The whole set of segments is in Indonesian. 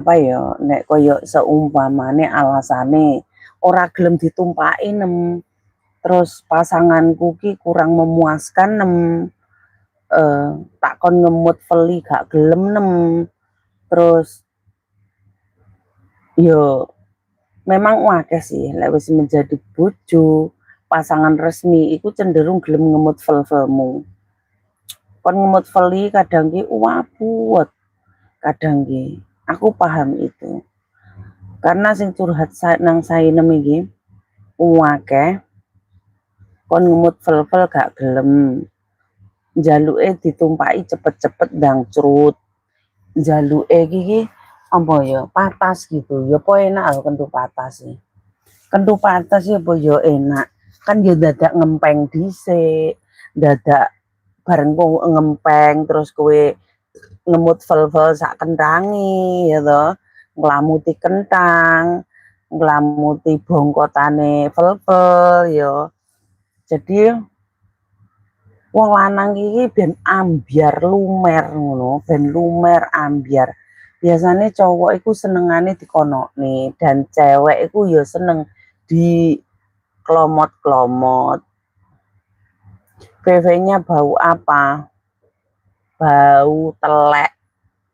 apa ya nek koyo seumpamane alasane ora gelem ditumpaki terus pasanganku ki kurang memuaskan eh, tak kon ngemut veli gak gelem terus yo memang akeh sih lek wis menjadi bojo pasangan resmi iku cenderung gelem ngemut vel-velmu kon ngemut veli kadang ki wabuat kadang ki aku paham itu karena sing curhat nang sainem iki akeh kon ngemut vel-vel gak gelem njaluke ditumpaki cepet-cepet ndang crut njaluke iki apa ya patas gitu ya apa enak lho kentu patas sih kentu patas ya apa ya enak kan ya dadak ngempeng dhisik dadak bareng ngempeng terus kowe ngemut vel-vel sak kentangi ya toh nglamuti kentang nglamuti bongkotane vel-vel ya jadi wong lanang iki ben ambyar lumer ngono ben lumer ambyar biasanya cowok iku senengane dikonokne dan cewek iku ya seneng di klomot-klomot BV-nya bau apa bau telek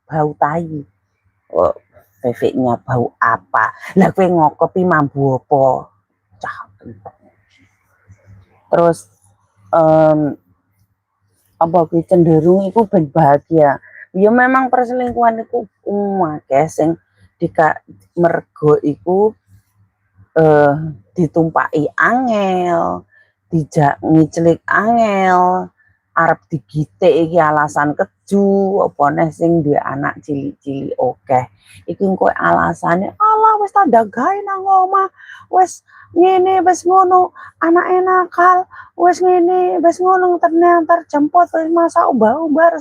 bau tai oh, BV-nya bau apa lah kowe ngokopi mambu apa cah terus apa kuwi cenderung iku ben bahagia. Ya memang perselingkuhan iku akeh sing mergo iku ditumpaki angel, dijak ngiclik angel, arep digitik iki alasan keju, apa neh sing duwe anak cilik-cilik akeh. Iki engko alasane, "Alah wis tak dagahi nang omah, wis ngene wis ngono, anake nakal, wis ngene wis ngono ternyata jemput wis masak umbah-umbah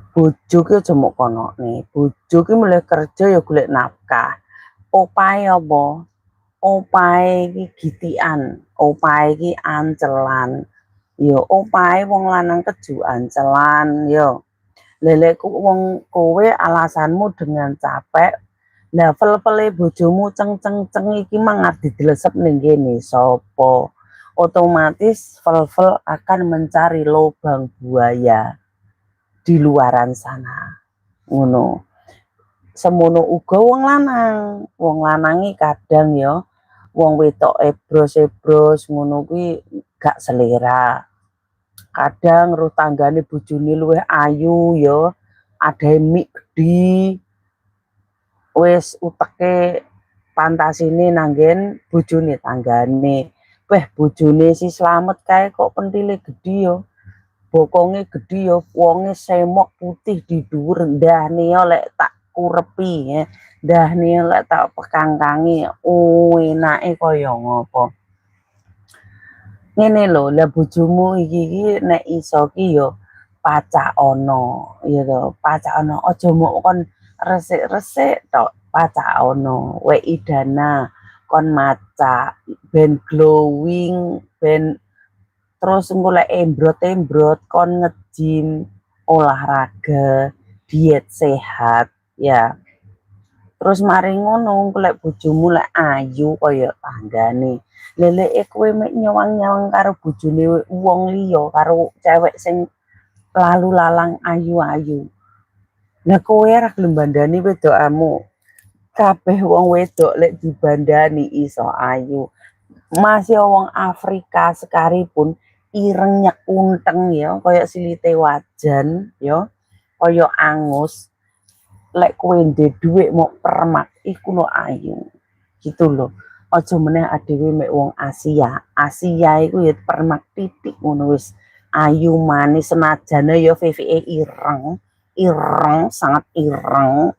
bojo ki aja mok konokne bojo ki mulai kerja ya golek nafkah opahe apa opahe iki gitikan opahe iki ancelan ya opahe wong lanang keju ancelan ya leleku wong kowe alasanmu dengan capek lah vel-vele bojomu ceng-ceng iki mang arep dilesep ning kene sapa otomatis vel-vel akan mencari lubang buaya di luaran sana ngono semono uga wong lanangi kadang ya wong wedok ebros-ebros ngono kuwi gak selera kadang ruh tanggane bojone luwih ayu ya adahe mik gedhi wis uteke pantasine nanggen bojone tanggane weh bojone si slamet kae kok pentile gedhi ya bokonge gedhi ya wonge semok putih di dhuwur ndahne lek tak kurepi ya ndahne lek tak pekangkangi enake kaya ngopo ngene lho lah bojomu iki nek iso ki ya pacakono ya to pacakono aja mok kon resik-resik tok pacakono weki dana kon macak ben glowing ben terus engko lek embrot-embrot kon nge-gym olahraga diet sehat ya terus mari ngono lek bojomu lek ayu kaya tanggane leleke kowe mek nyawang-nyawang karo bojone wong liya karo cewek sing lalu lalang ayu-ayu lah kowe ora gelem bandani wedokamu kabeh wong wedok lek dibandani iso ayu masih wong Afrika sekalipun ireng nyekunteng ya kaya silite wajan ya kaya angus lek kowe ndek dhuwit mok permak iku lho ayu gitu lho aja meneh adewe mek wong Asia Asia iku ya permak titik ngono wis ayu manis senajane ya VVE ireng ireng sangat ireng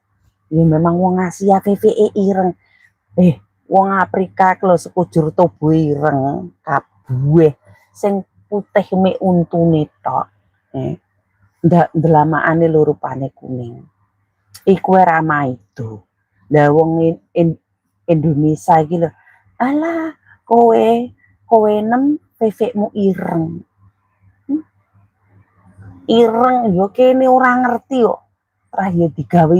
ya memang wong Asia VVE ireng wong Afrika lho sekujur tubuh ireng kabeh sing putih mek untune tok ndak ndelamakane lho rupane kuning iku ora maido lah wong Indonesia iki lho alah kowe nem vevekmu ireng yo kene ora ngerti kok terakhir digawe